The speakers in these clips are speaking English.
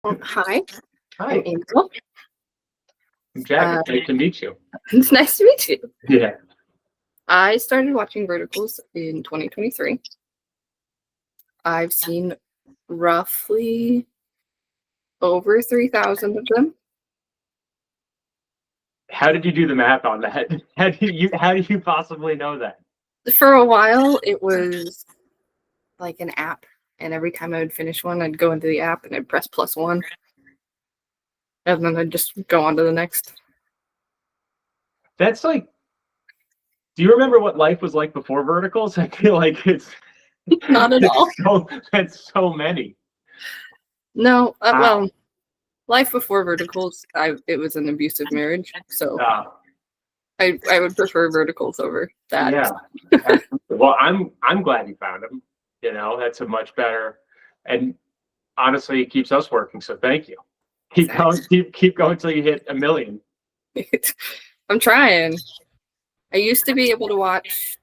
Hi, I'm Hi, Angel. I'm Jack. Uh, It's nice to meet you. it's nice to meet you. Yeah. I started watching Verticals in 2023. I've seen roughly over 3,000 of them. How did you do the math on that? How do you possibly know that? For a while, it was like an app, and every time I would finish one, I'd go into the app and I'd press +1, and then I'd just go on to the next. That's like, do you remember what life was like before verticals? I feel like Not at all. that's so many. No, Wow. well, life before Verticals, it was an abusive marriage, so I would prefer Verticals over that. Yeah. Well, I'm glad you found them. You know, that's a much better, and honestly, it keeps us working. So thank you. Keep going. Keep going till you hit 1 million. I'm trying. I used to be able to watch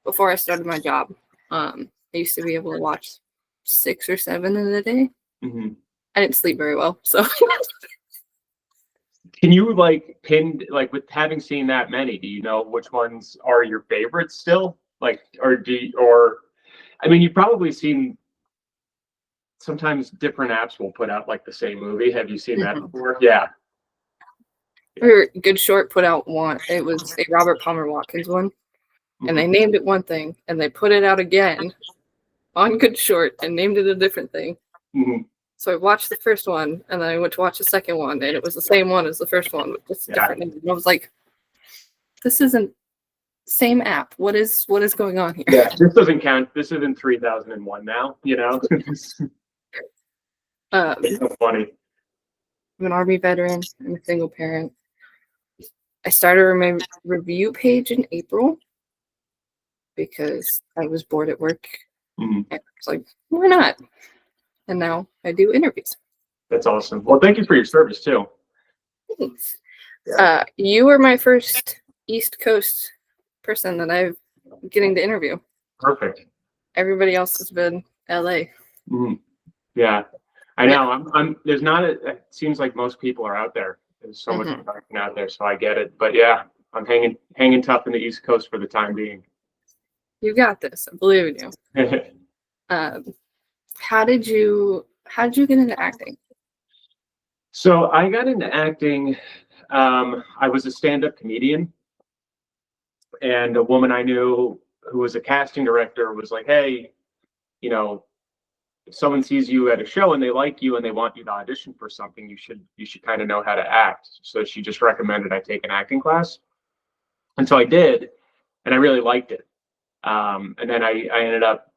before I started my job. I used to be able to watch 6 or 7 in a day. Mm-hmm. I didn't sleep very well, so. Can you with having seen that many, do you know which ones are your favorites still? I mean, you've probably seen sometimes different apps will put out like the same movie. Have you seen that before? Yeah. Good Short put out one. It was a Robert Palmer Watkins one, and they named it one thing, and they put it out again on Good Short and named it a different thing. Mm-hmm. So I watched the first one, and then I went to watch the second one, and it was the same one as the first one, but just different names. And I was like, this isn't same app. What is going on here? Yeah, this doesn't count. This isn't 3001 now, you know? It's so funny. I'm an Army veteran. I'm a single parent. I started my review page in April because I was bored at work. Mm-hmm. And I was like, why not? And now I do interviews. That's awesome. Well, thank you for your service too. Thanks. You were my first East Coast person that I've getting to interview. Perfect. Everybody else has been LA. Mm-hmm. Yeah, I know. There's not it seems like most people are out there. There's so much production out there, so I get it. But yeah, I'm hanging tough in the East Coast for the time being. You got this. I believe in you. How did you get into acting? So I got into acting. I was a stand-up comedian, and a woman I knew who was a casting director was like, "Hey, you know, if someone sees you at a show and they like you and they want you to audition for something, you should kind of know how to act." So she just recommended I take an acting class, and so I did, and I really liked it. And then I ended up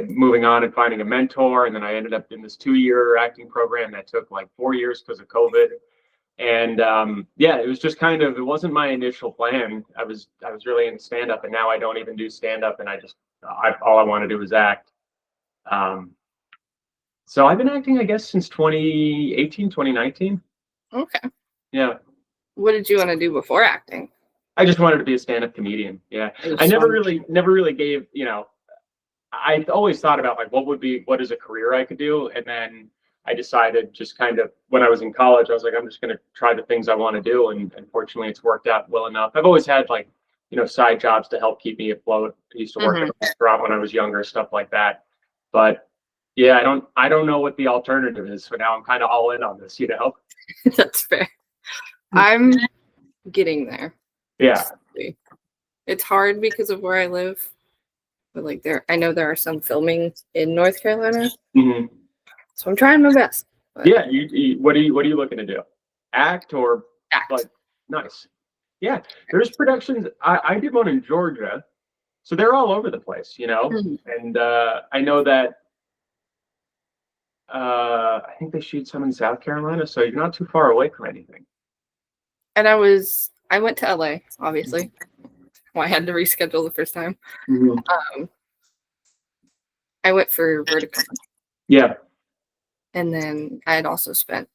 moving on and finding a mentor, and then I ended up in this 2-year acting program that took like 4 years because of COVID. And yeah, it was just it wasn't my initial plan. I was really in stand up, and now I don't even do stand up, and all I want to do is act. So I've been acting, I guess, since 2018, 2019. Okay. Yeah. What did you want to do before acting? I just wanted to be a stand-up comedian. Yeah. I never really gave, I always thought about like what is a career I could do, and then I decided just kind of when I was in college, I was like, I'm just going to try the things I want to do, and fortunately, it's worked out well enough. I've always had like side jobs to help keep me afloat. I used to work at a restaurant when I was younger, stuff like that. But yeah, I don't know what the alternative is. So now I'm kind of all in on this, That's fair. I'm getting there. Yeah. It's hard because of where I live. But like I know there are some filming in North Carolina. Mm-hmm. So I'm trying my best. Yeah, what are you looking to do? Act or act? Like, nice. Yeah, there's productions. I did one in Georgia, so they're all over the place, And I know that I think they shoot some in South Carolina, so you're not too far away from anything. And I went to LA, obviously. Well, I had to reschedule the first time. I went for Vertical. Yeah. And then I had also spent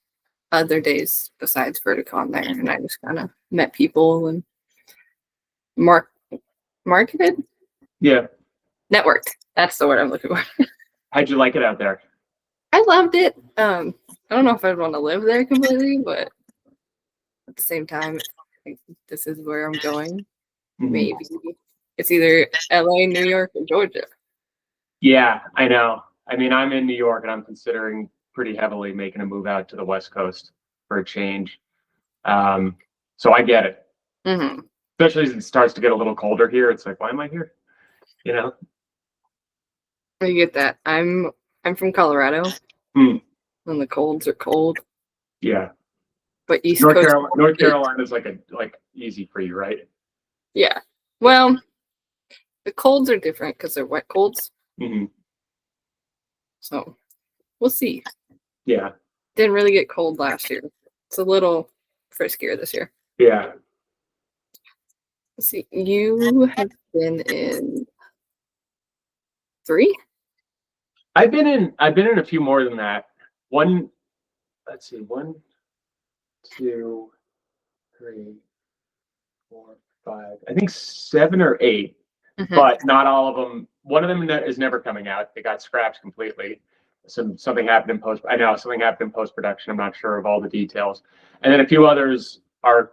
other days besides Verticon there, and I just kind of met people and marketed. Yeah. Networked. That's the word I'm looking for. How'd you like it out there? I loved it. I don't know if I'd want to live there completely, but at the same time, I think this is where I'm going. Maybe it's either LA, New York, or Georgia. Yeah, I know. I mean, I'm in New York and I'm considering pretty heavily making a move out to the West Coast for a change. So I get it. Mm-hmm. Especially as it starts to get a little colder here. It's like, why am I here? You know? I get that. I'm from Colorado, and the colds are cold. Yeah. But East Coast. North Carolina is like easy for you, right? Yeah. Well, the colds are different because they're wet colds. Mm-hmm. So we'll see. Yeah. Didn't really get cold last year. It's a little friskier this year. Yeah. Let's see. You have been in 3? I've been in a few more than that. Let's see, 1, 2, 3, 4, 5. I think 7 or 8, but not all of them. One of them is never coming out. It got scrapped completely. Something happened in post. I know something happened in post production. I'm not sure of all the details. And then a few others are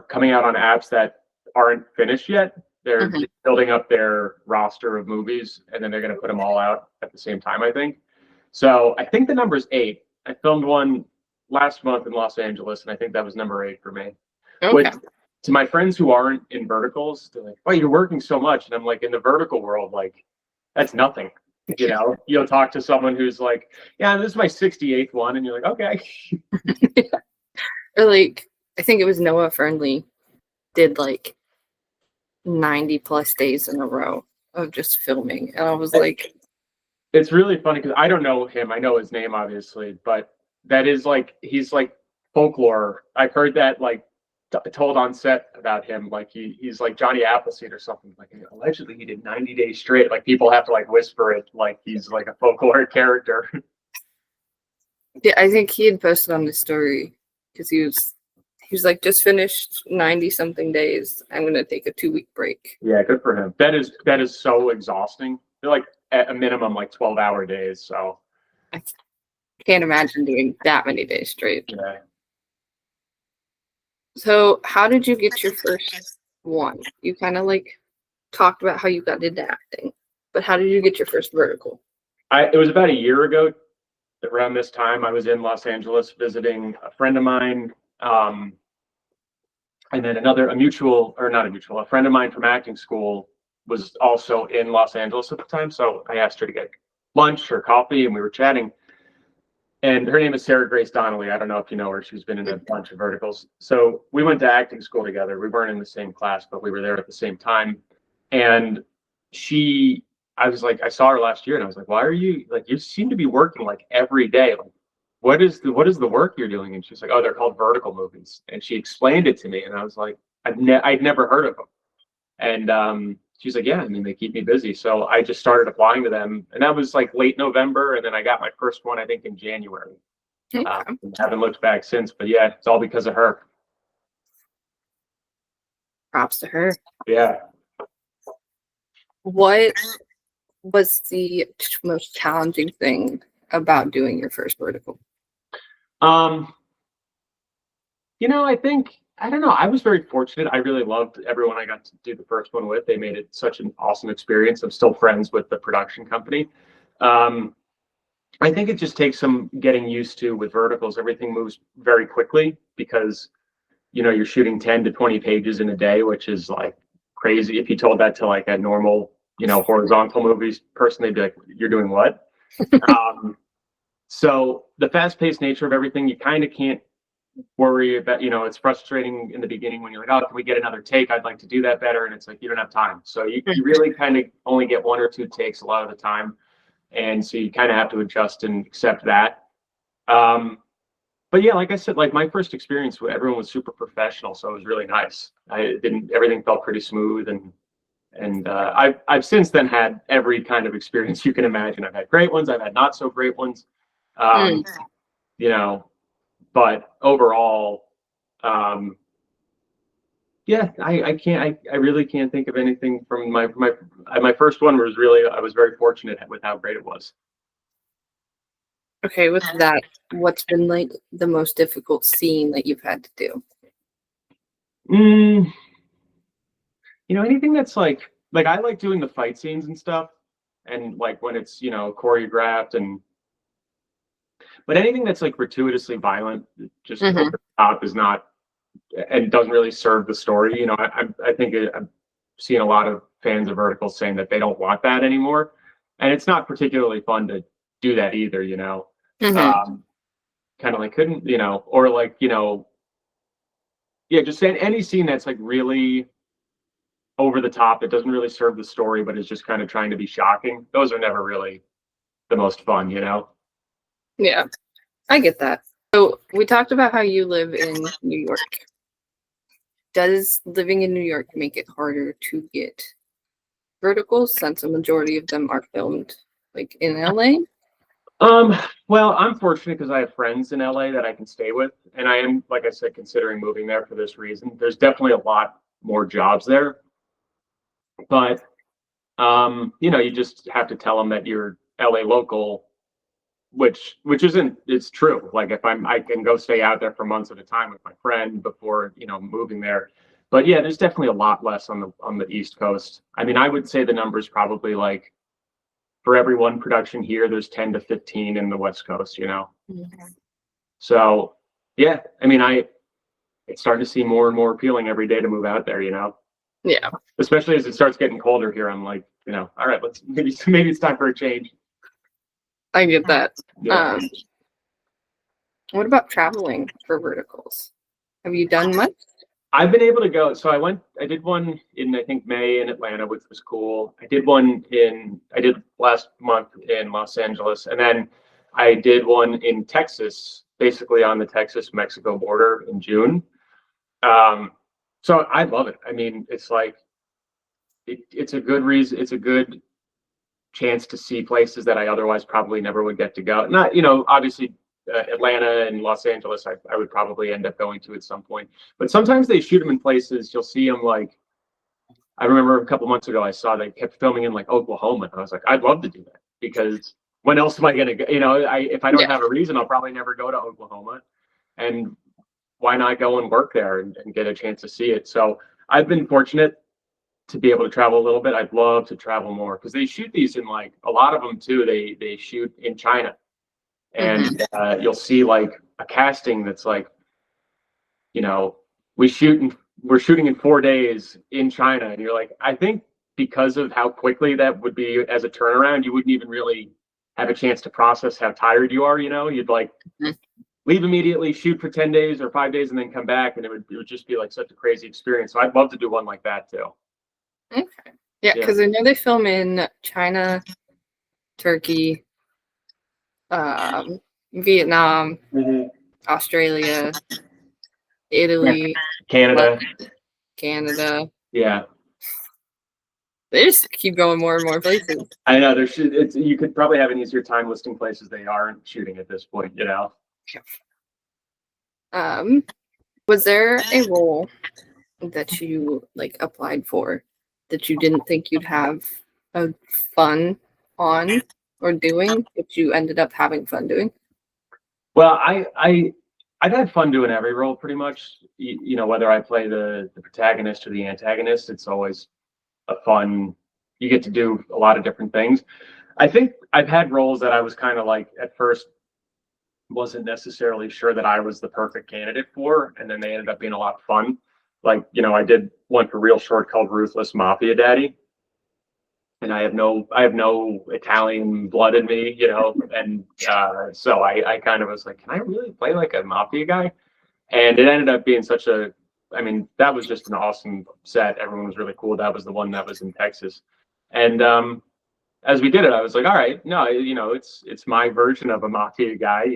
coming out on apps that aren't finished yet. They're building up their roster of movies, and then they're going to put them all out at the same time, I think. So I think the number's 8. I filmed one last month in Los Angeles, and I think that was number 8 for me. Okay. Which, to my friends who aren't in verticals, they're like, "Oh, you're working so much," and I'm like, in the vertical world, like, that's nothing. You know, you'll talk to someone who's like, "Yeah, this is my 68th one," and you're like, "Okay." Or like, I think it was Noah Fernley did like 90 plus days in a row of just filming, and I was like, it's really funny because I don't know him. I know his name, obviously, but that is like, he's like folklore. I've heard that like told on set about him. Like he's like Johnny Appleseed or something. Like allegedly he did 90 days straight. Like people have to like whisper it like he's like a folklore character. yeah, I think he had posted on his story because he was like, just finished 90 something days. I'm gonna take a 2-week break. Yeah, good for him. That is so exhausting. They're like at a minimum like 12-hour days. So I can't imagine doing that many days straight. yeah. So how did you get your first one? You kind of like talked about how you got into acting, but how did you get your first vertical? It was about a year ago. Around this time, I was in Los Angeles visiting a friend of mine, and then a friend of mine from acting school was also in Los Angeles at the time. So I asked her to get lunch or coffee, and we were chatting. And her name is Sarah Grace Donnelly. I don't know if you know her. She's been in a bunch of verticals. So we went to acting school together. We weren't in the same class, but we were there at the same time. And I was like, I saw her last year, and I was like, why are you like? You seem to be working like every day. Like, what is the work you're doing? And she's like, oh, they're called vertical movies. And she explained it to me, and I was like, I'd never heard of them. And she's like, yeah, I mean, they keep me busy. So I just started applying to them. And that was like late November. And then I got my first one, I think, in January. Haven't looked back since. But yeah, it's all because of her. Props to her. Yeah. What was the most challenging thing about doing your first vertical? I don't know. I was very fortunate. I really loved everyone I got to do the first one with. They made it such an awesome experience. I'm still friends with the production company. I think it just takes some getting used to with verticals. Everything moves very quickly because, you're shooting 10 to 20 pages in a day, which is like crazy. If you told that to like a normal, horizontal movies person, they'd be like, you're doing what? So the fast-paced nature of everything, you kind of can't worry about, it's frustrating in the beginning when you're like, oh, can we get another take? I'd like to do that better. And it's like, you don't have time. So you really kind of only get 1 or 2 takes a lot of the time. And so you kind of have to adjust and accept that. But yeah, like I said, like my first experience with everyone was super professional. So it was really nice. Everything felt pretty smooth. And I've since then had every kind of experience you can imagine. I've had great ones. I've had not so great ones. But overall, yeah, I really can't think of anything from my first one was really, I was very fortunate with how great it was. Okay, with that, what's been like the most difficult scene that you've had to do? Mm, anything that's like I like doing the fight scenes and stuff, and like when it's choreographed and but anything that's like gratuitously violent, just over Mm-hmm. the top is not and doesn't really serve the story. I think I'm seeing a lot of fans of Vertical saying that they don't want that anymore, and it's not particularly fun to do that either. Mm-hmm. Um, Kind of like couldn't or like yeah, just any scene that's like really over the top that doesn't really serve the story, but is just kind of trying to be shocking. Those are never really the most fun. Yeah, I get that. So we talked about how you live in New York. Does living in New York make it harder to get verticals since a majority of them are filmed like in LA? Um, well, I'm fortunate because I have friends in LA that I can stay with, and I am, like I said, considering moving there for this reason. There's definitely a lot more jobs there, but you just have to tell them that you're LA local, which isn't it's true. Like if I can go stay out there for months at a time with my friend before moving there. But yeah, there's definitely a lot less on the East Coast. I mean, I would say the number's probably like for every one production here, there's 10 to 15 in the West Coast. Mhm. So yeah, I mean, it's starting to seem more and more appealing every day to move out there. Yeah, Especially as it starts getting colder here. I'm like, all right, let's maybe it's time for a change. I get that. Yeah. Um, what about traveling for verticals? Have you done much? I've been able to go. So I did one in, I think, May in Atlanta, which was cool. I did last month in Los Angeles. And then I did one in Texas, basically on the Texas-Mexico border in June. Um, so I love it. I mean, it's like, it's a good reason. It's a good chance to see places that I otherwise probably never would get to go. Not, obviously Atlanta and Los Angeles, I would probably end up going to at some point. But sometimes they shoot them in places, you'll see them like, I remember a couple months ago, I saw they kept filming in like Oklahoma. And I was like, I'd love to do that because when else am I going to go? If I don't Yeah. have a reason, I'll probably never go to Oklahoma. And why not go and work there and get a chance to see it? So I've been fortunate to be able to travel a little bit. I'd love to travel more because they shoot these in like a lot of them too. They shoot in China, Mm-hmm. and you'll see like a casting that's like, you know, we shoot in, we're shooting in 4 days in China, and you're like, I think because of how quickly that would be as a turnaround, you wouldn't even really have a chance to process how tired you are. You'd like leave immediately, shoot for 10 days or 5 days, and then come back, and it would just be like such a crazy experience. So I'd love to do one like that too. Okay. Yeah, Yeah. because I know they film in China, Turkey, Vietnam, Mhm. Australia, Italy, Canada. Canada. Yeah. They just keep going more and more places. I know you could probably have an easier time listing places they aren't shooting at this point. Um, was there a role that you like applied for that you didn't think you'd have a fun on or doing, but you ended up having fun doing? Well, I've had fun doing every role pretty much. Whether I play the protagonist or the antagonist, it's always a fun. You get to do a lot of different things. I think I've had roles that I was kind of like at first wasn't necessarily sure that I was the perfect candidate for, and then they ended up being a lot of fun. Like, I did one for real short called Ruthless Mafia Daddy, and I have no Italian blood in me, and so I kind of was like, can I really play like a mafia guy? And it ended up being I mean, that was just an awesome set. Everyone was really cool. That was the one that was in Texas, and as we did it, I was like, all right, no, it's my version of a mafia guy.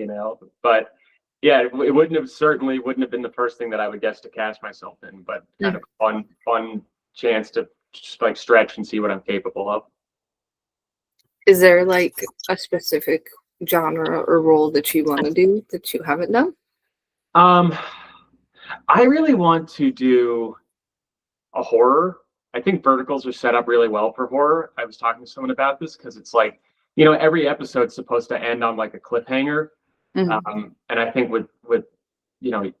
But yeah, it certainly wouldn't have been the first thing that I would guess to cast myself in, but kind of fun chance to just like stretch and see what I'm capable of. Is there like a specific genre or role that you want to do that you haven't done? Um, I really want to do a horror. I think verticals are set up really well for horror. I was talking to someone about this because it's like you know, every episode's supposed to end on like a cliffhanger. And I think with you know,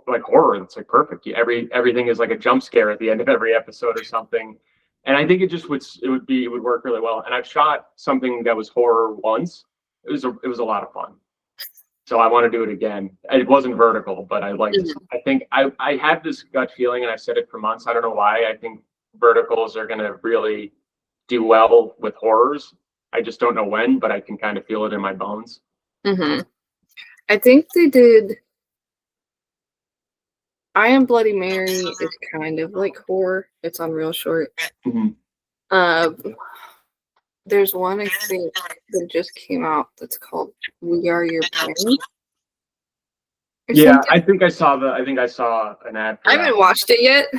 like horror, it's like perfect. Everything is like a jump scare at the end of every episode or something. And I think it would work really well. And I've shot something that was horror once. It was a lot of fun. So I want to do it again. It wasn't vertical, but I liked it. I think I had this gut feeling, and I've said it for months. I don't know why. I think verticals are going to really do well with horrors. I just don't know when, but I can kind of feel it in my bones. I think they did. I Am Bloody Mary is kind of like horror. It's on real short. There's one I think that just came out that's called We Are Your Parents. Yeah, I think I saw an ad for I that. haven't watched it yet.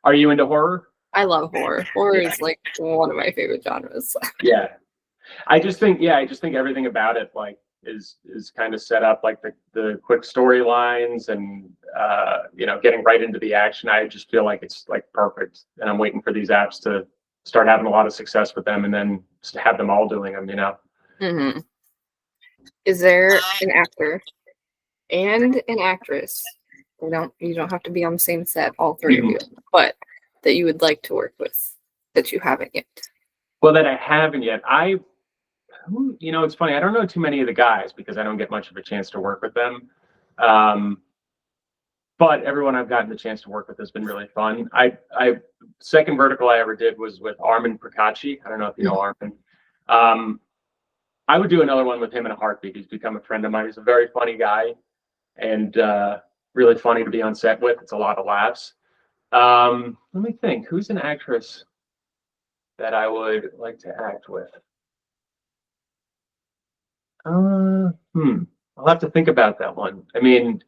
Are you into horror? I love horror. Horror is like one of my favorite genres. Yeah. I just think everything about it like is kind of set up like the quick storylines and you know, getting right into the action. I just feel like it's like perfect. And I'm waiting for these apps to start having a lot of success with them and then just have them all doing them, you know. Is there an actor and an actress? You don't have to be on the same set, all three of you, but that you would like to work with that you haven't yet? Well, that I haven't yet. You know, it's funny. I don't know too many of the guys because I don't get much of a chance to work with them. But everyone I've gotten the chance to work with has been really fun. Second vertical I ever did was with Armin Prakachi. I don't know if you know Armin. I would do another one with him in a heartbeat. He's become a friend of mine. He's a very funny guy and really funny to be on set with. It's a lot of laughs. Let me think. Who's an actress that I would like to act with? I'll have to think about that one. I mean,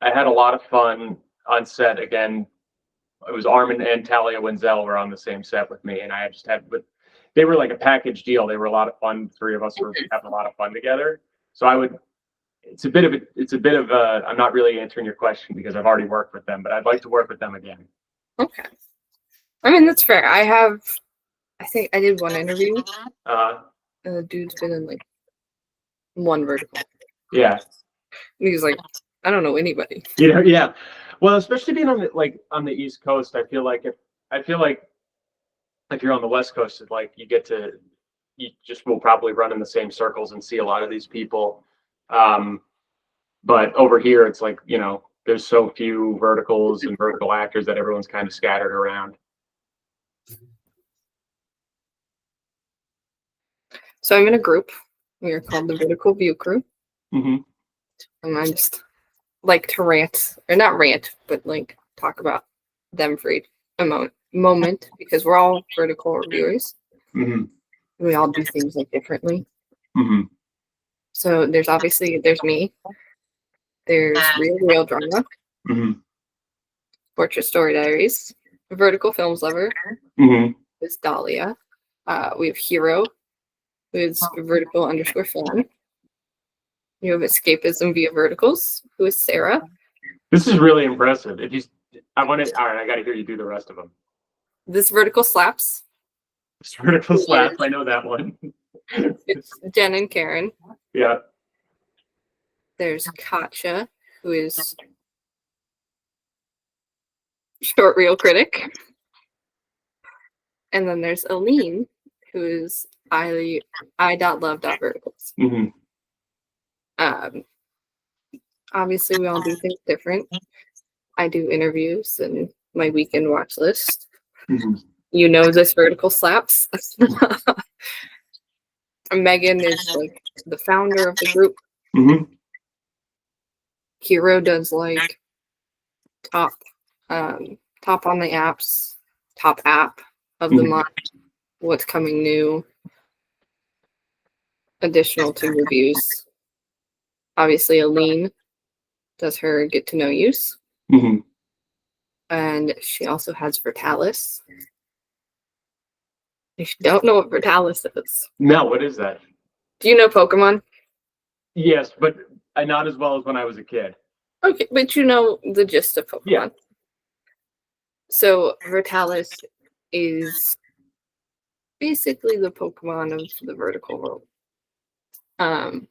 I had a lot of fun on set. Again, it was Armin and Talia Wenzel were on the same set with me, and I just had, but they were like a package deal. They were a lot of fun. Three of us were having a lot of fun together. So it's a bit of a, I'm not really answering your question because I've already worked with them, but I'd like to work with them again. Okay. I mean, that's fair. I think I did one interview. And the dude's been in like one vertical. Yeah. And he's like, I don't know anybody. You know, yeah. Well, especially being on the East Coast, I feel like if you're on the West Coast, it's like you just will probably run in the same circles and see a lot of these people. But over here, it's like, you know, there's so few verticals and vertical actors that everyone's kind of scattered around. So I'm in a group. We are called the Vertical View Crew. Mm-hmm. And I just like to rant, or not rant, but like talk about them for a moment because we're all vertical reviewers. Mm-hmm. We all do things like differently. Mm-hmm. So there's me. There's Real Drama. Mm-hmm. Portrait Story Diaries. Vertical Films Lover. Mm-hmm. Is Dahlia. We have Hero, who is vertical_fan. You have Escapism via Verticals, who is Sarah. This is really impressive. All right, I got to hear you do the rest of them. This Vertical Slaps. This Vertical Slaps, I know that one. It's Jen and Karen. Yeah. There's Katja, who is Short Reel Critic. And then there's Aline, who is I.love.verticals. Mm-hmm. Obviously, we all do things different. I do interviews and my weekend watch list. Mm-hmm. You know this Vertical Slaps. Megan is like the founder of the group. Mm-hmm. Hero does like top on the apps, top app of the month, what's coming new, additional to reviews. Obviously, Aline does her get to know yous. Mm-hmm. And she also has Vertalis. If you don't know what Vertalis is. No, what is that? Do you know Pokemon? Yes, but not as well as when I was a kid. Okay, but you know the gist of Pokemon. Yeah. So Vertalis is basically the Pokemon of the vertical world.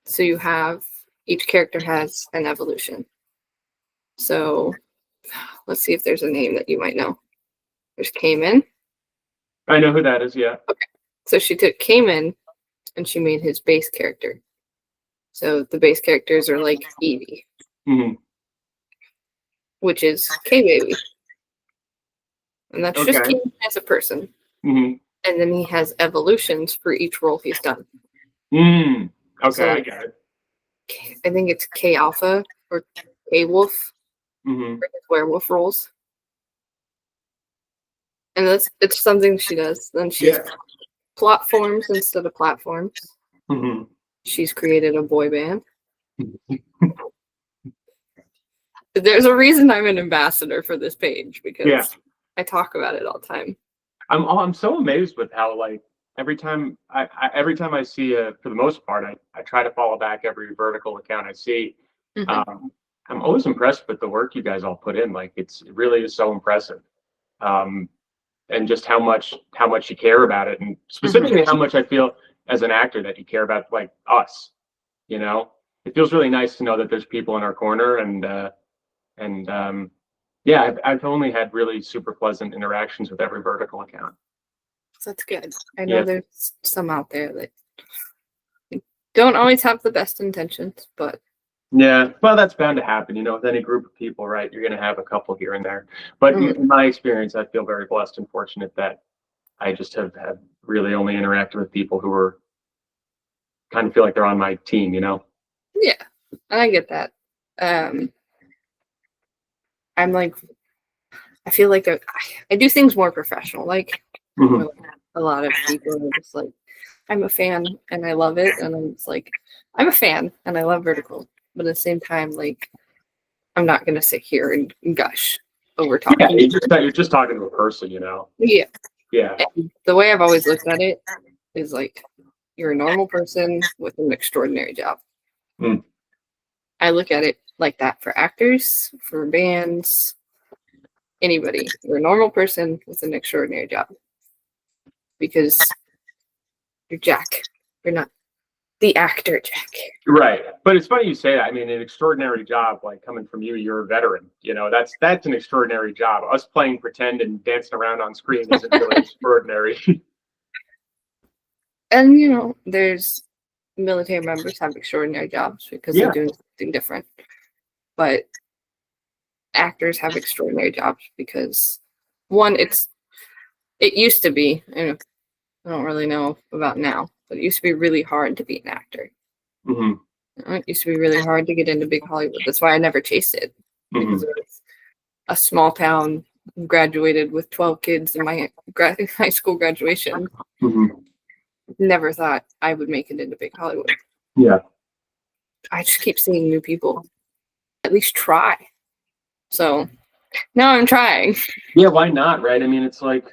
So you have each character has an evolution. So let's see if there's a name that you might know. There's Cayman. I know who that is. Yeah. Okay. So she took Cayman and she made his base character. So the base characters are like Eevee, which is K-Baby. And that's just Cayman as a person. And then he has evolutions for each role he's done. Okay, so, I got it. I think it's K Alpha or K Wolf for his werewolf roles. And it's something she does. Then she's plot forms instead of platforms. She's created a boy band. There's a reason I'm an ambassador for this page because I talk about it all the time. I'm so amazed with how, like, every time I see for the most part, I try to follow back every vertical account I see. I'm always impressed with the work you guys all put in. Like, it really is so impressive. And just how much you care about it, and specifically how much I feel as an actor that you care about, like, us. You know, it feels really nice to know that there's people in our corner, and I've only had really super pleasant interactions with every vertical account. That's good. I know there's some out there that don't always have the best intentions, but yeah, well, that's bound to happen, you know, with any group of people, right? You're going to have a couple here and there. But in my experience, I feel very blessed and fortunate that I just have really only interacted with people who are kind of feel like they're on my team, you know? Yeah, I get that. I'm like, I feel like I do things more professional. Like, a lot of people are just like, I'm a fan and I love it. And I'm just like, I'm a fan and I love vertical. But at the same time, like, I'm not going to sit here and gush over talking. Yeah, you're just talking to a person, you know? Yeah. Yeah. And the way I've always looked at it is like, you're a normal person with an extraordinary job. I look at it like that for actors, for bands, anybody. You're a normal person with an extraordinary job. Because you're Jack. You're not the actor Jack. Right. But it's funny you say that. I mean, an extraordinary job, like, coming from you, you're a veteran. You know, that's an extraordinary job. Us playing pretend and dancing around on screen isn't really extraordinary. And, you know, there's military members have extraordinary jobs because they're doing something different. But actors have extraordinary jobs because, one, it used to be, I don't really know about now, but it used to be really hard to be an actor. It used to be really hard to get into big Hollywood. That's why I never chased it. Because it was a small town, graduated with 12 kids in my high school graduation. Never thought I would make it into big Hollywood. Yeah. I just keep seeing new people at least try. So now I'm trying. Yeah, why not, right? I mean, it's like,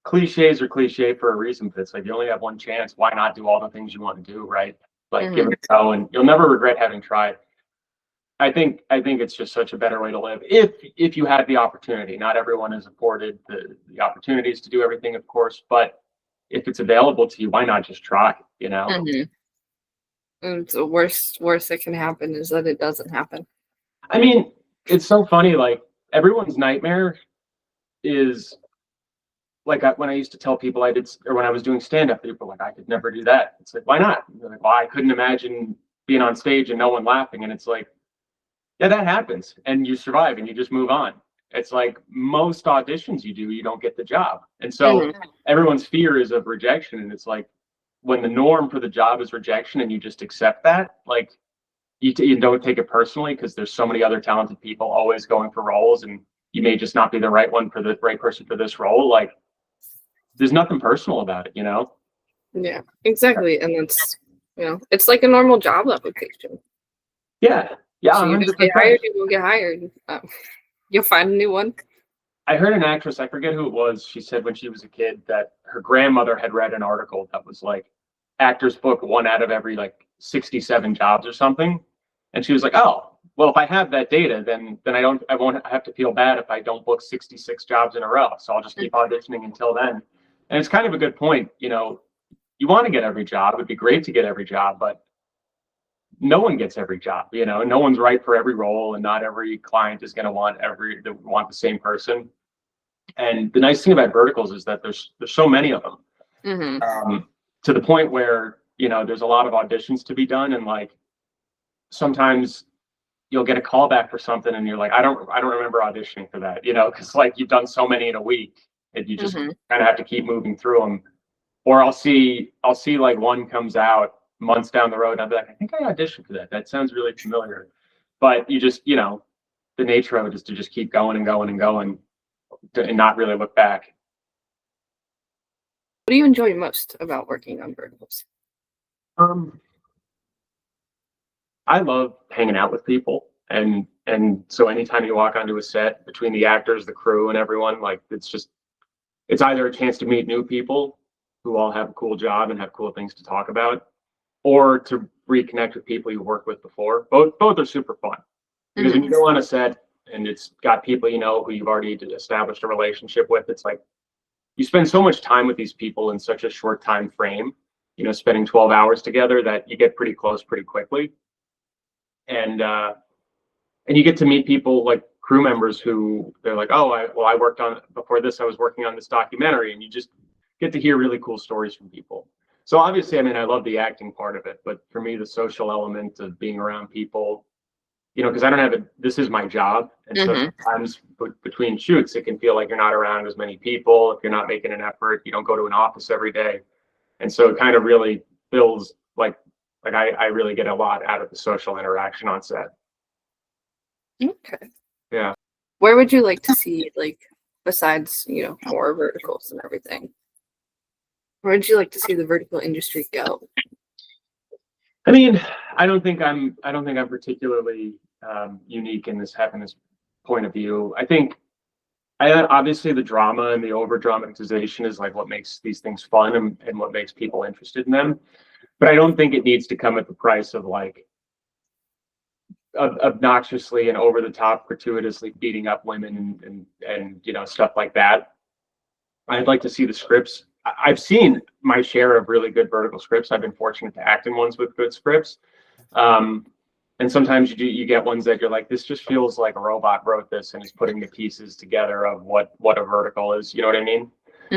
cliches are cliche for a reason, but it's like, you only have one chance. Why not do all the things you want to do, right? Like, give it a go, and you'll never regret having tried. I think it's just such a better way to live if you have the opportunity. Not everyone is afforded the opportunities to do everything, of course, but if it's available to you, why not just try, you know? And the worst that can happen is that it doesn't happen. I mean, it's so funny, like, everyone's nightmare is, like, when I used to tell people when I was doing stand-up, people were like, I could never do that. It's like, why not? They're like, well, I couldn't imagine being on stage and no one laughing. And it's like, yeah, that happens, and you survive and you just move on. It's like most auditions you don't get the job. And so everyone's fear is of rejection. And it's like, when the norm for the job is rejection and you just accept that, like, you don't take it personally, because there's so many other talented people always going for roles, and you may just not be the right person for this role. Like, there's nothing personal about it, you know? Yeah, exactly. And it's, you know, it's like a normal job application. Yeah. Yeah. So you just get hired, you will get hired. You'll find a new one. I heard an actress, I forget who it was, she said when she was a kid that her grandmother had read an article that was like, actors book 1 out of every, like, 67 jobs or something. And she was like, oh, well, if I have that data, then I won't have to feel bad if I don't book 66 jobs in a row. So I'll just keep auditioning until then. And it's kind of a good point. You know, you want to get every job. It'd be great to get every job, but no one gets every job. You know, no one's right for every role, and not every client is going to want the same person. And the nice thing about verticals is that there's so many of them, to the point where, you know, there's a lot of auditions to be done, and like sometimes you'll get a call back for something and you're like, I don't remember auditioning for that, you know, because like you've done so many in a week and you just kind of have to keep moving through them. Or I'll see like one comes out months down the road and I'll be like, I think I auditioned for that. That sounds really familiar. But you just, you know, the nature of it is to just keep going and going and going and not really look back. What do you enjoy most about working on verticals? I love hanging out with people, and so anytime you walk onto a set, between the actors, the crew, and everyone, like it's either a chance to meet new people who all have a cool job and have cool things to talk about, or to reconnect with people you worked with before. Both are super fun, because when you go on a set and it's got people you know who you've already established a relationship with, it's like you spend so much time with these people in such a short time frame, you know, spending 12 hours together, that you get pretty close pretty quickly. And you get to meet people like crew members who they're like, oh, I worked on, before this I was working on this documentary, and you just get to hear really cool stories from people. So obviously, I mean, I love the acting part of it, but for me, the social element of being around people, you know, because I don't have it, this is my job, and so sometimes between shoots it can feel like you're not around as many people. If you're not making an effort, you don't go to an office every day, and so it kind of really feels like I really get a lot out of the social interaction on set. Okay. Yeah. Where would you like to see, like, besides, you know, more verticals and everything? Where would you like to see the vertical industry go? I mean, I don't think I'm particularly unique in this having this point of view. I think obviously the drama and the over dramatization is like what makes these things fun, and what makes people interested in them. But I don't think it needs to come at the price of like obnoxiously and over the top, gratuitously beating up women and you know, stuff like that. I'd like to see the scripts. I've seen my share of really good vertical scripts. I've been fortunate to act in ones with good scripts. And sometimes you get ones that you're like, this just feels like a robot wrote this and is putting the pieces together of what a vertical is. You know what I mean?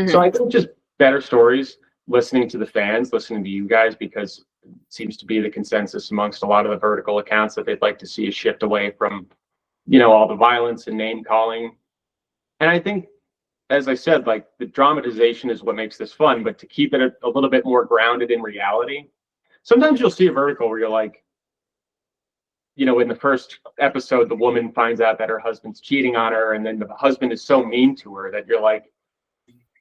So I think just better stories, listening to the fans, listening to you guys, because it seems to be the consensus amongst a lot of the vertical accounts that they'd like to see a shift away from, you know, all the violence and name calling. And I think, as I said, like the dramatization is what makes this fun, but to keep it a little bit more grounded in reality. Sometimes you'll see a vertical where you're like, you know, in the first episode, the woman finds out that her husband's cheating on her, and then the husband is so mean to her that you're like,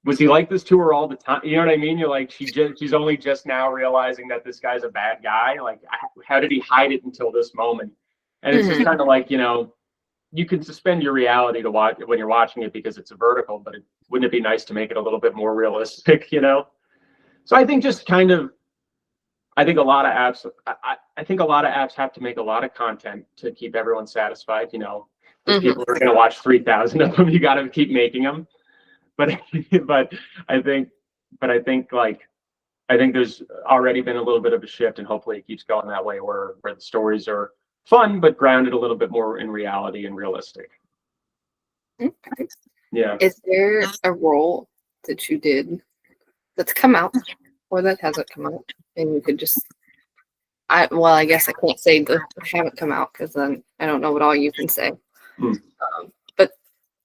was he like this to her all the time? You know what I mean? You're like, she's only just now realizing that this guy's a bad guy. Like, how did he hide it until this moment? And it's just kind of like, you know, you can suspend your reality to watch when you're watching it because it's a vertical, but wouldn't it be nice to make it a little bit more realistic, you know? So I think just kind of, I think a lot of apps have to make a lot of content to keep everyone satisfied, you know. There's people who are going to watch 3,000 of them. You got to keep making them. But I think there's already been a little bit of a shift, and hopefully it keeps going that way, where the stories are fun but grounded a little bit more in reality and realistic. Okay. Yeah. Is there a role that you did that's come out or that hasn't come out, and you could just I guess I can't say that haven't come out, because then I don't know what all you can say. But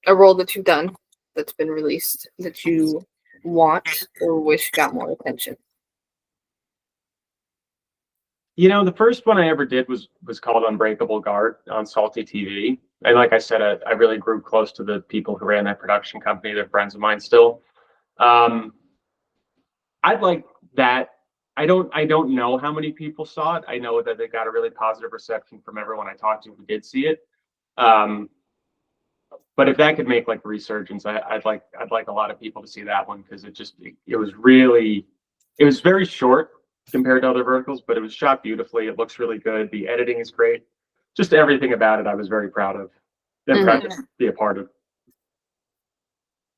a role that you've done that's been released that you want or wish got more attention. You know, the first one I ever did was called Unbreakable Guard on Salty TV. And like I said, I really grew close to the people who ran that production company. They're friends of mine still. I'd like that. I don't know how many people saw it. I know that they got a really positive reception from everyone I talked to who did see it. But if that could make like a resurgence, I'd like a lot of people to see that one, because it was very short compared to other verticals, but it was shot beautifully. It looks really good. The editing is great. just everything about it I was very proud of and proud to be a part of.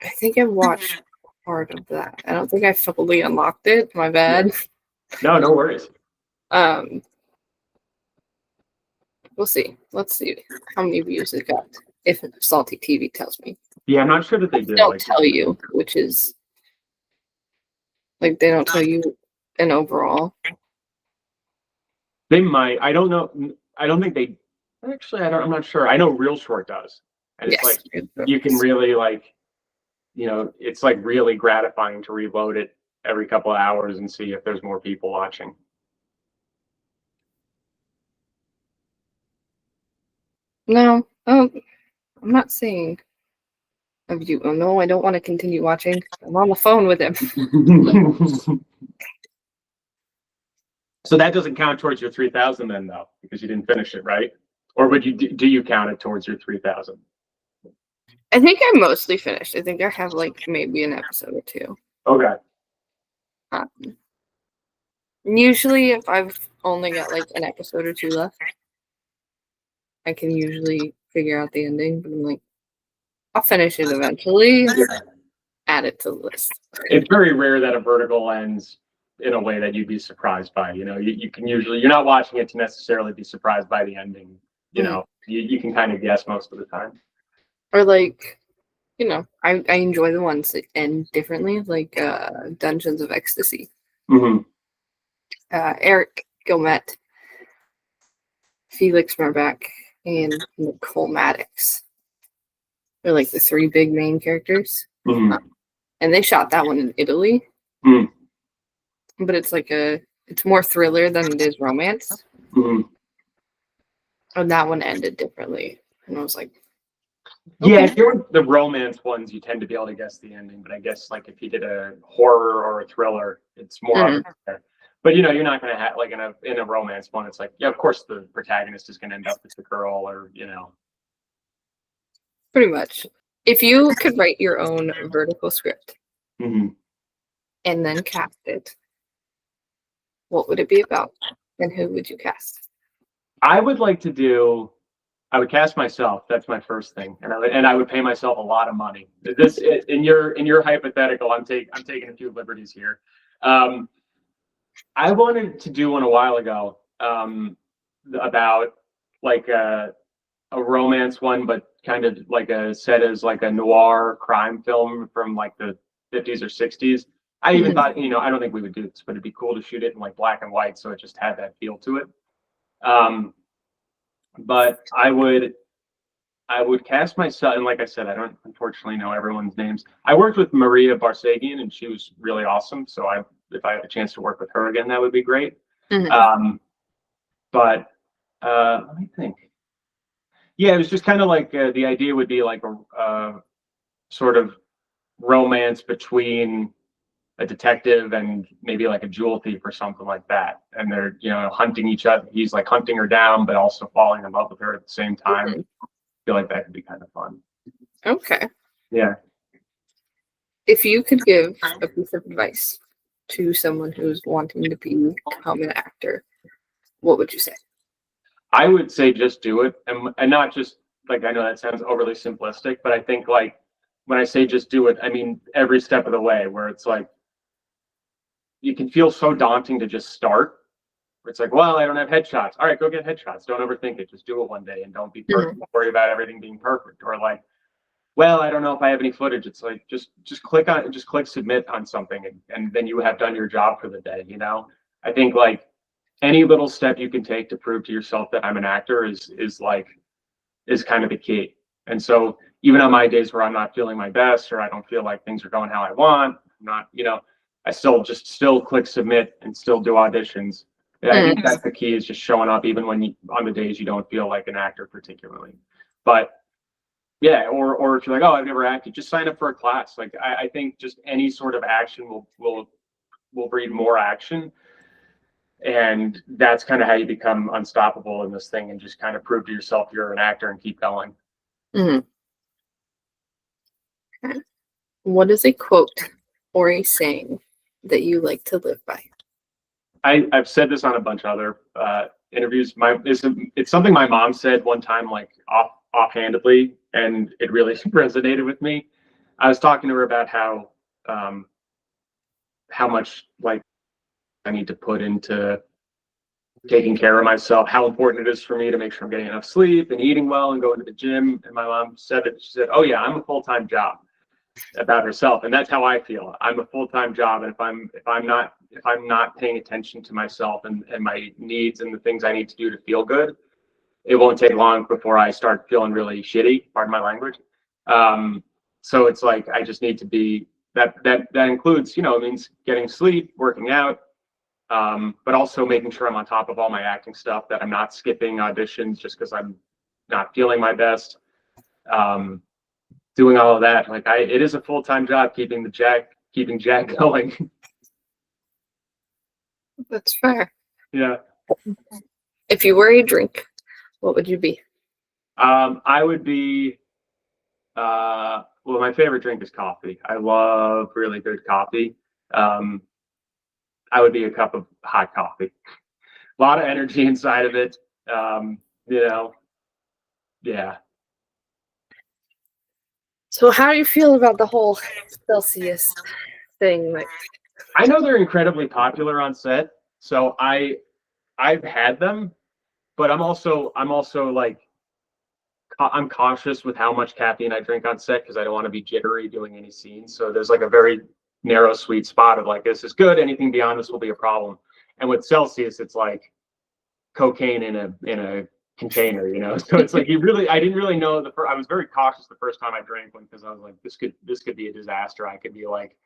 I think I watched part of that. I don't think I fully unlocked it. My bad. No, no worries. We'll see. Let's see how many views it got. If Salty TV tells me. Yeah, I'm not sure that they did. They'll tell you, which is like they don't tell you an overall. They might. I don't know. I don't think they. Actually, I'm not sure. I know Real Short does, and it's like you can really like, it's like really gratifying to reload it every couple of hours and see if there's more people watching. No, I'm not saying of you. Oh no, I don't want to continue watching. I'm on the phone with him. So that doesn't count towards your 3,000 then, though, because you didn't finish it, right? Or would you do you count it towards your 3,000? I think I mostly finished. I think I have like maybe an episode or two. Okay. Usually, if I've only got like an episode or two left, I can usually figure out the ending. But I'm like, I'll finish it eventually. Add it to the list. It's very rare that a vertical ends in a way that you'd be surprised by. You can usually, you're not watching it to necessarily be surprised by the ending. You can kind of guess most of the time. Or like, I enjoy the ones that end differently, like Dungeons of Ecstasy. Mm-hmm. Eric Gilmet, Felix Marbach, and Nicole Maddox. They're like the three big main characters. Mm-hmm. And they shot that one in Italy. Mm. But it's like it's more thriller than it is romance. Mm-hmm. And that one ended differently. And I was like, okay. Yeah, if you're the romance ones, you tend to be able to guess the ending. But I guess like if you did a horror or a thriller, it's more up there. But you're not going to have like in a romance one. It's like, yeah, of course the protagonist is going to end up with the girl, or Pretty much. If you could write your own vertical script and then cast it, what would it be about, and who would you cast? I would cast myself. That's my first thing, and I would pay myself a lot of money. This in your hypothetical, I'm taking a few liberties here. I wanted to do one a while ago about like a romance one, but kind of like set as like a noir crime film from like the 50s or 60s. I even thought, I don't think we would do this, but it'd be cool to shoot it in like black and white, so it just had that feel to it. But I would cast myself, and like I said, I don't unfortunately know everyone's names. I worked with Maria Barsagian, and she was really awesome. So if I had a chance to work with her again, that would be great. But let me think. Yeah, it was just kind of like the idea would be like a sort of romance between a detective and maybe like a jewel thief or something like that. And they're, hunting each other. He's like hunting her down, but also falling in love with her at the same time. I feel like that could be kind of fun. Okay. Yeah. If you could give a piece of advice to someone who's wanting to become an actor, what would you say? I would say just do it, and not just like, I know that sounds overly simplistic, but I think like when I say just do it, I mean every step of the way, where it's like you can feel so daunting to just start. Where it's like, well, I don't have headshots. All right, go get headshots. Don't overthink it. Just do it one day and don't be perfect. Don't worry about everything being perfect. Or like, well, I don't know if I have any footage. It's like just click submit on something, and then you have done your job for the day. I think like any little step you can take to prove to yourself that I'm an actor is kind of the key. And so even on my days where I'm not feeling my best, or I don't feel like things are going how I want, I'm not, I still click submit and still do auditions. I think that's the key, is just showing up even when on the days you don't feel like an actor particularly. But yeah, or if you're like, oh, I've never acted, just sign up for a class. Like I think just any sort of action will breed more action. And that's kind of how you become unstoppable in this thing, and just kind of prove to yourself you're an actor and keep going. What is a quote or a saying that you like to live by? I've said this on a bunch of other interviews. It's something my mom said one time, like offhandedly, and it really resonated with me. I was talking to her about how much like I need to put into taking care of myself, how important it is for me to make sure I'm getting enough sleep and eating well and going to the gym. And my mom said it. She said, "Oh yeah, I'm a full-time job," about herself, and that's how I feel. I'm a full-time job, and if I'm not paying attention to myself and my needs and the things I need to do to feel good, it won't take long before I start feeling really shitty. Pardon my language. So it's like I just need to be that includes, it means getting sleep, working out, but also making sure I'm on top of all my acting stuff, that I'm not skipping auditions just because I'm not feeling my best. Doing all of that, like it is a full-time job keeping Jack going. That's fair. Yeah. If you were a drink, what would you be? I would be, well, my favorite drink is coffee. I love really good coffee. I would be a cup of hot coffee. A lot of energy inside of it. Yeah. So how do you feel about the whole Celsius thing? Like, I know they're incredibly popular on set, so I've had them, but I'm also like I'm cautious with how much caffeine I drink on set because I don't want to be jittery doing any scenes. So there's like a very narrow sweet spot of like, this is good. Anything beyond this will be a problem. And with Celsius, it's like cocaine in a container, So it's like I didn't really know I was very cautious the first time I drank one because I was like, this could be a disaster. I could be like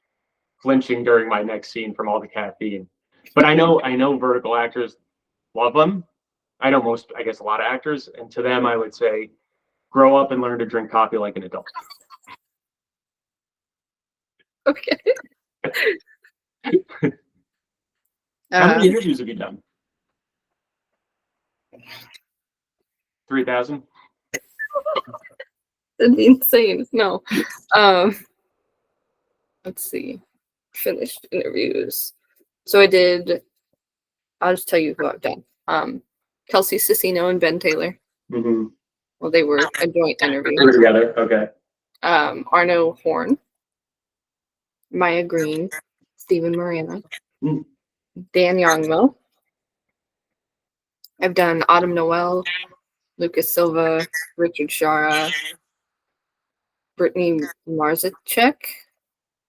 flinching during my next scene from all the caffeine. But I know vertical actors love them. I know I guess a lot of actors, and to them I would say, grow up and learn to drink coffee like an adult. okay. How many interviews have you done? 3,000? That'd be insane. No. Let's see. Finished interviews. So I'll just tell you who I've done. Kelsey Cicino and Ben Taylor. Mm-hmm. Well, they were a joint interview. We're together. Okay. Arno Horn, Maya Green, Stephen Morano, Dan Youngmo. I've done Autumn Noel, Lucas Silva, Richard Shara, Brittany Marzicek.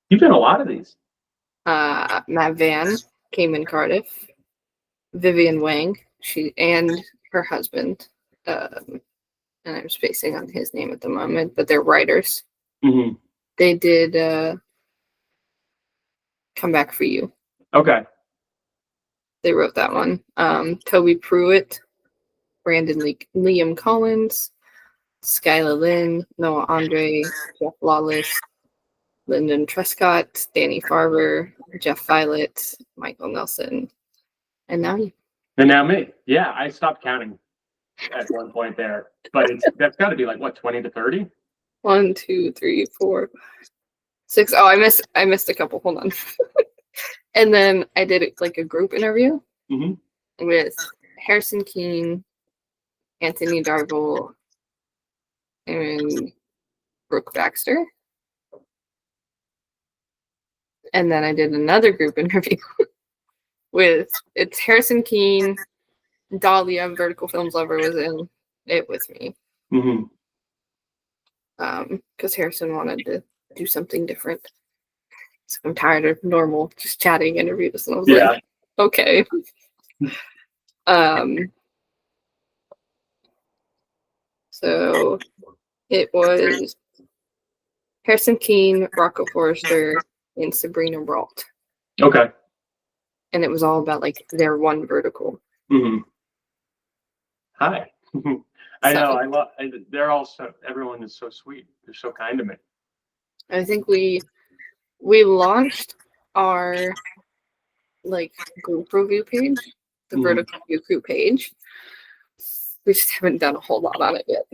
You've done a lot of these. Matt Van, Cayman Cardiff, Vivian Wang, she and her husband. And I'm spacing on his name at the moment, but they're writers. Mm-hmm. They did Come Back for You. Okay. They wrote that one. Toby Pruitt, Brandon Liam Collins, Skyla Lynn, Noah Andre, Jeff Lawless, Lyndon Trescott, Danny Farber, Jeff Violet, Michael Nelson, and now you. And now me. Yeah, I stopped counting at one point there, but that's got to be like what, 20 to 30? 1, 2, 3, 4, 6. Oh, I missed a couple. Hold on. And then I did like a group interview with Harrison Keene, Anthony Darville, and Brooke Baxter. And then I did another group interview with Harrison Keene, Dahlia, Vertical Films Lover was in it with me. Because Harrison wanted to do something different. So I'm tired of normal just chatting interviews, and I was like, okay. So it was Harrison Keene, Rocco Forrester, and Sabrina Brault. Okay. And it was all about like their one vertical. Hi. I know. They're all everyone is so sweet. They're so kind to me. I think we launched our like group review page, the Vertical Review Crew page. We just haven't done a whole lot on it yet.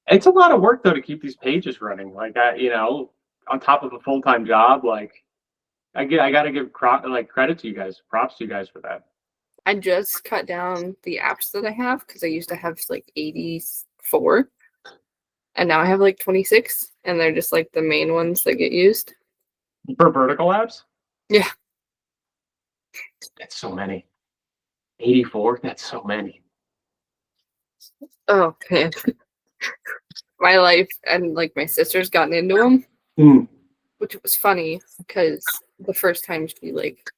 It's a lot of work though to keep these pages running. Like on top of a full-time job, like I got to give credit to you guys, props to you guys for that. I just cut down the apps that I have because I used to have like 84, and now I have like 26, and they're just like the main ones that get used. For vertical apps? Yeah. That's so many. 84? That's so many. Oh man. My life and like my sister's gotten into them, which was funny because the first time she like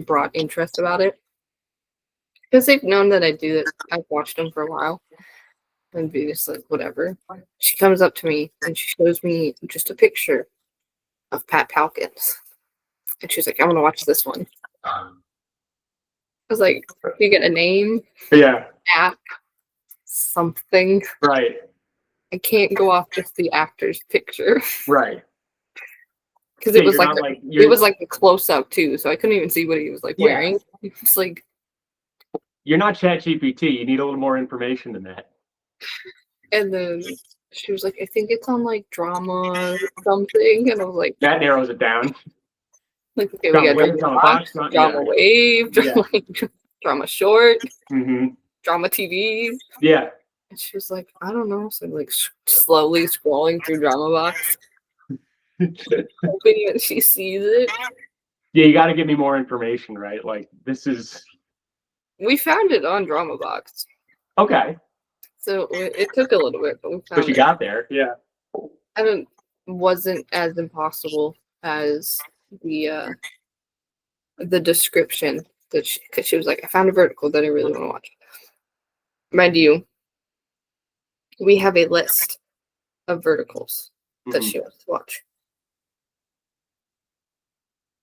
brought interest about it, because they've known that I do it. I've watched them for a while and be just like whatever. She comes up to me and she shows me just a picture of Pat Palkins, and she's like, "I want to watch this one." I was like, "You get a name, Yeah. app, something." Right. I can't go off just the actor's picture. Right. Because Yeah, it was you're like, not it was like a close up too, so I couldn't even see what he was like wearing. It's like, you're not ChatGPT. You need a little more information than that. and then she was like, "I think it's on like drama or something," and I was like, That narrows it down. "Like, okay, Drama we got Wave, drama Drama box, Box, drama wave, drama short, drama TV." Yeah. And she was like, "I don't know," so I'm like slowly scrolling through drama box, hoping that she sees it. Yeah, you got to give me more information, right? Like, this is... We found it on drama box. Okay. So it took a little bit, but we found But you it. got there, yeah. And it wasn't as impossible as the description that because she was like, "I found a vertical that I really want to watch." Mind you, we have a list of verticals that she wants to watch.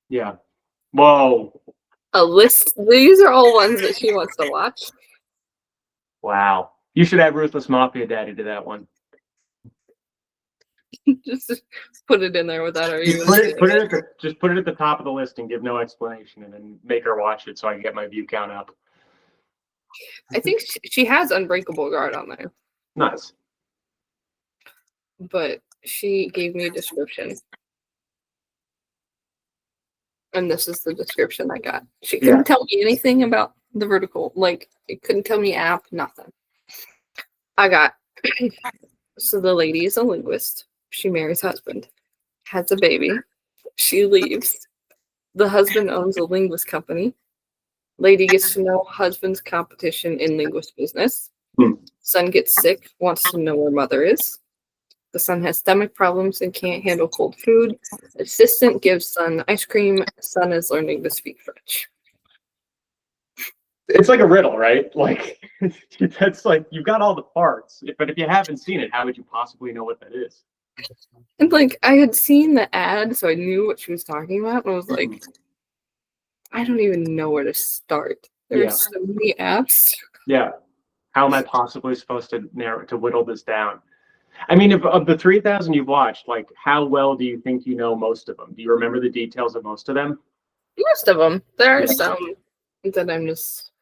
Yeah. Whoa. A list. These are all ones that she wants to watch. Wow. You should have Ruthless Mafia Daddy to that one. Just put it in there without her even. Just put it at the top of the list and give no explanation, and then make her watch it so I can get my view count up. I think she has Unbreakable Guard on there. Nice. But she gave me a description. And this is the description I got. She couldn't tell me anything about the vertical. Like, it couldn't tell me app, nothing. I got, so the lady is a linguist. She marries husband. Has a baby. She leaves. The husband owns a linguist company. Lady gets to know husband's competition in linguist business. Son gets sick, wants to know where mother is. The son has stomach problems and can't handle cold food. Assistant gives son ice cream. Son is learning to speak French. It's like a riddle, right? Like, that's like, you've got all the parts, but if you haven't seen it, how would you possibly know what that is? And like, I had seen the ad, so I knew what she was talking about, and I was like, I don't even know where to start. There are so many apps. Yeah. How am I possibly supposed to whittle this down? I mean, of the 3,000 you've watched, like, how well do you think you know most of them? Do you remember the details of most of them? Most of them. There are some that I'm just,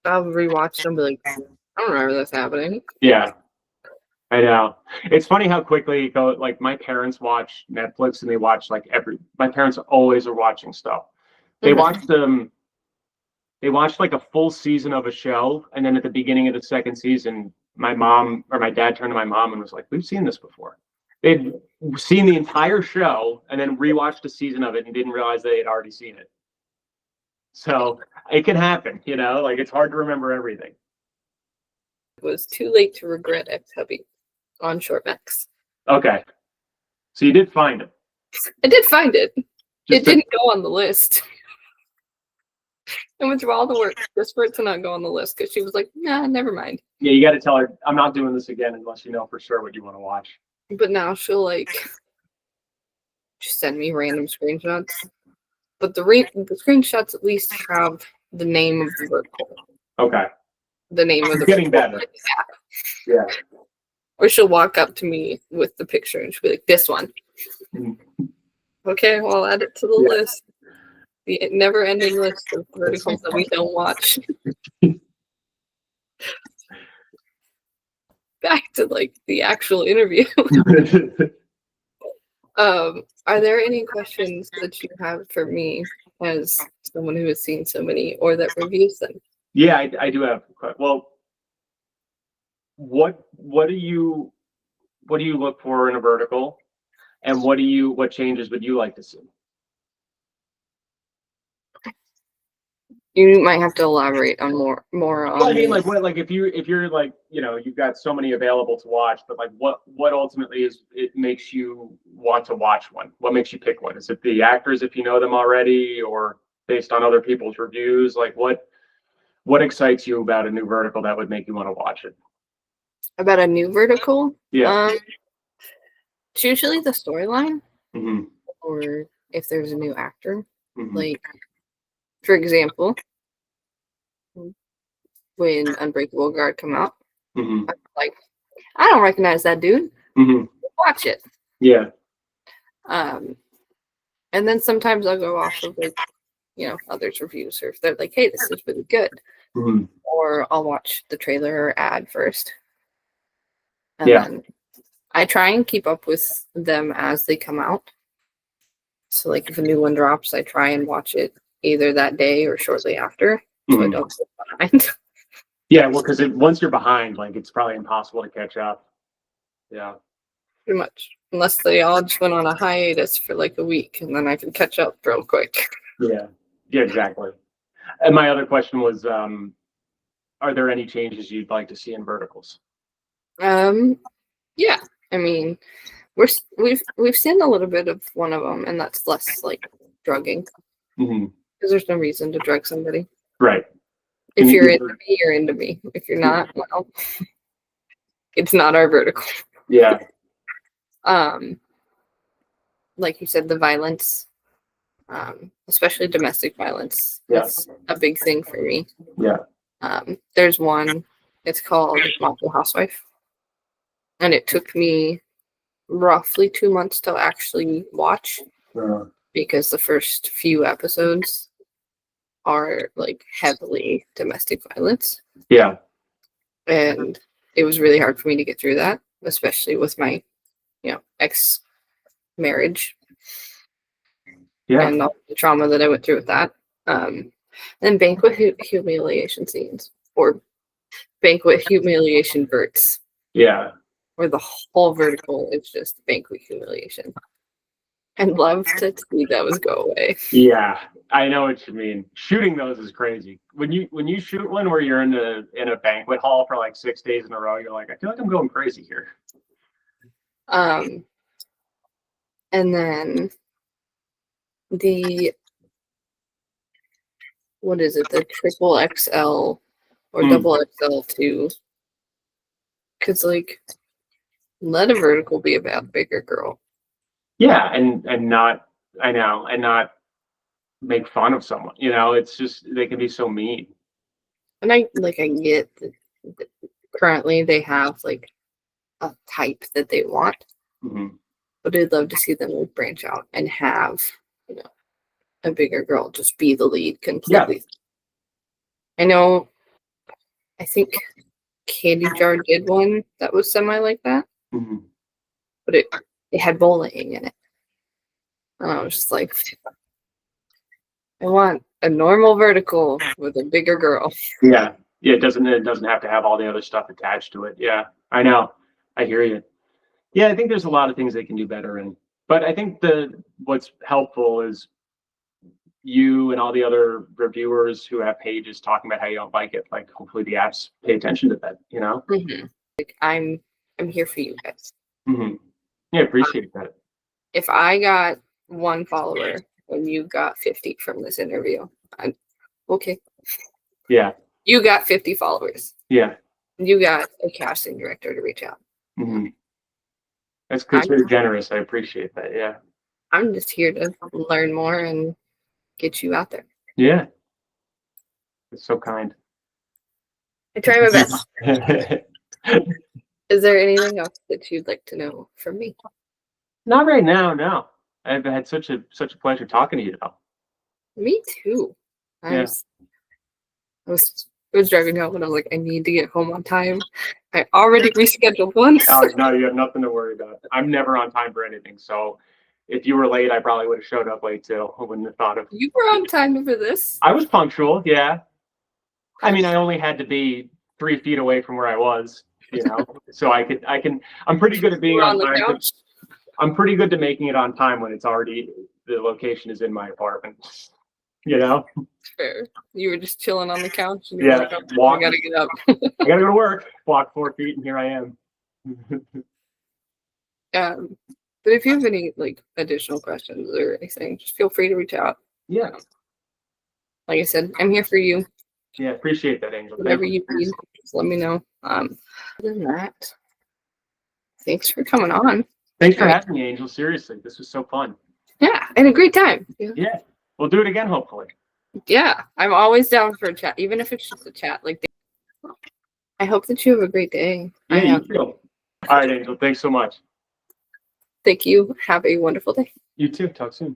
I'll rewatch them and be like, I don't remember this happening. Yeah, I know. It's funny how quickly it goes. Like, my parents watch Netflix and they watch like my parents always are watching stuff. They watched they watched like a full season of a show, and then at the beginning of the second season, my mom or my dad turned to my mom and was like, "We've seen this before." They'd seen the entire show and then rewatched a season of it and didn't realize they had already seen it. So it can happen, you know, like, it's hard to remember everything. It was Too Late to Regret Ex-Hubby on Shortmax. Okay. So you did find it. I did find it. It didn't go on the list. I went through all the work just for it to not go on the list because she was like, "Nah, never mind." Yeah, you got to tell her, I'm not doing this again unless you know for sure what you want to watch. But now she'll like just send me random screenshots. But the screenshots at least have the name of the vertical. Okay. The name of the getting better. Yeah. Or she'll walk up to me with the picture and she'll be like, "This one." Okay, well, I'll add it to the list. The never-ending list of verticals that we don't watch. Back to like the actual interview. Are there any questions that you have for me as someone who has seen so many or that reviews them. Yeah, I do have. Well, what do you look for in a vertical, and what changes would you like to see? You might have to elaborate on more on. Well, I mean, like what, like if you're like, you've got so many available to watch, but like what ultimately it makes you want to watch one? What makes you pick one? Is it the actors if you know them already, or based on other people's reviews? Like what excites you about a new vertical that would make you want to watch it? About a new vertical? Yeah. It's usually the storyline, Mm-hmm. or if there's a new actor. Mm-hmm. Like, for example, when Unbreakable Guard come out, Mm-hmm. I'm like, I don't recognize that dude. Mm-hmm. Watch it. Yeah. And then sometimes I'll go off of like, others' reviews, or if they're like, hey, this is really good. Mm-hmm. Or I'll watch the trailer or ad first. And Yeah. then I try and keep up with them as they come out. So like if a new one drops, I try and watch it either that day or shortly after, so I don't get behind. Yeah, well, because once you're behind, like it's probably impossible to catch up. Yeah. Pretty much. Unless they all just went on a hiatus for like a week, and then I can catch up real quick. Yeah. Yeah, exactly. And my other question was, are there any changes you'd like to see in verticals? Yeah. I mean, we've seen a little bit of one of them, and that's less like drugging, Mm-hmm. because there's no reason to drug somebody. Right. If you're into me, you're into me. If you're not, well, it's not our vertical. Yeah. Like you said, the violence, especially domestic violence, is a big thing for me. Yeah. There's one, it's called Model Housewife, and it took me roughly 2 months to actually watch, because the first few episodes are like heavily domestic violence. Yeah. And it was really hard for me to get through that, especially with my, ex marriage. Yeah. And all the trauma that I went through with that. And banquet humiliation scenes, or banquet humiliation verts. Yeah. Where the whole vertical is just banquet humiliation. I'd love to see those go away. Yeah, I know what you mean. Shooting those is crazy. When you shoot one where you're in a banquet hall for like 6 days in a row, you're like, I feel like I'm going crazy here. And then what is it? The triple XL or double XL too. Because like, let a vertical be about bigger girl. Yeah, and not, I know, and not make fun of someone. It's just they can be so mean. And I get that currently they have like a type that they want, but I'd love to see them branch out and have a bigger girl just be the lead completely. Yeah. I think Candy Jar did one that was semi like that, but it had bullying in it, and I was just like, I want a normal vertical with a bigger girl. Yeah. It doesn't have to have all the other stuff attached to it. Yeah, I know. I hear you. Yeah, I think there's a lot of things they can do better in. But I think what's helpful is you and all the other reviewers who have pages talking about how you don't like it. Like, hopefully the apps pay attention to that. Like, I'm here for you guys. Yeah, appreciate that. If I got 1 follower and you got 50 from this interview, I'm okay. Yeah. You got 50 followers. Yeah. You got a casting director to reach out. That's very generous. I appreciate that. Yeah. I'm just here to learn more and get you out there. Yeah. It's so kind. I try my best. Is there anything else that you'd like to know from me? Not right now, no. I've had such a pleasure talking to you, though. Me too. I was driving home and I was like, I need to get home on time. I already rescheduled once. Oh, no, you have nothing to worry about. I'm never on time for anything. So if you were late, I probably would have showed up late too. I wouldn't have thought of. You were on time for this. I was punctual, yeah. I mean, I only had to be 3 feet away from where I was, you know, so I'm pretty good at being You were on on the time. couch. I'm pretty good to making it on time when it's already, the location is in my apartment, you know? Fair. You were just chilling on the couch. And you were Yeah, like, "Oh, I walk. gotta get up." I gotta go to work, walk 4 feet, and here I am. But if you have any like additional questions or anything, just feel free to reach out. Yeah, Like I said, I'm here for you. yeah, appreciate that, Angel. Whatever Thank you need, just let me know. Other than that, thanks for coming on. Thanks for having me, Angel. Seriously, this was so fun. Yeah, and a great time. Yeah, we'll do it again, hopefully. Yeah, I'm always down for a chat, even if it's just a chat. Like, I hope that you have a great day. Yeah, you too. All right, Angel. Thanks so much. Thank you. Have a wonderful day. You too. Talk soon.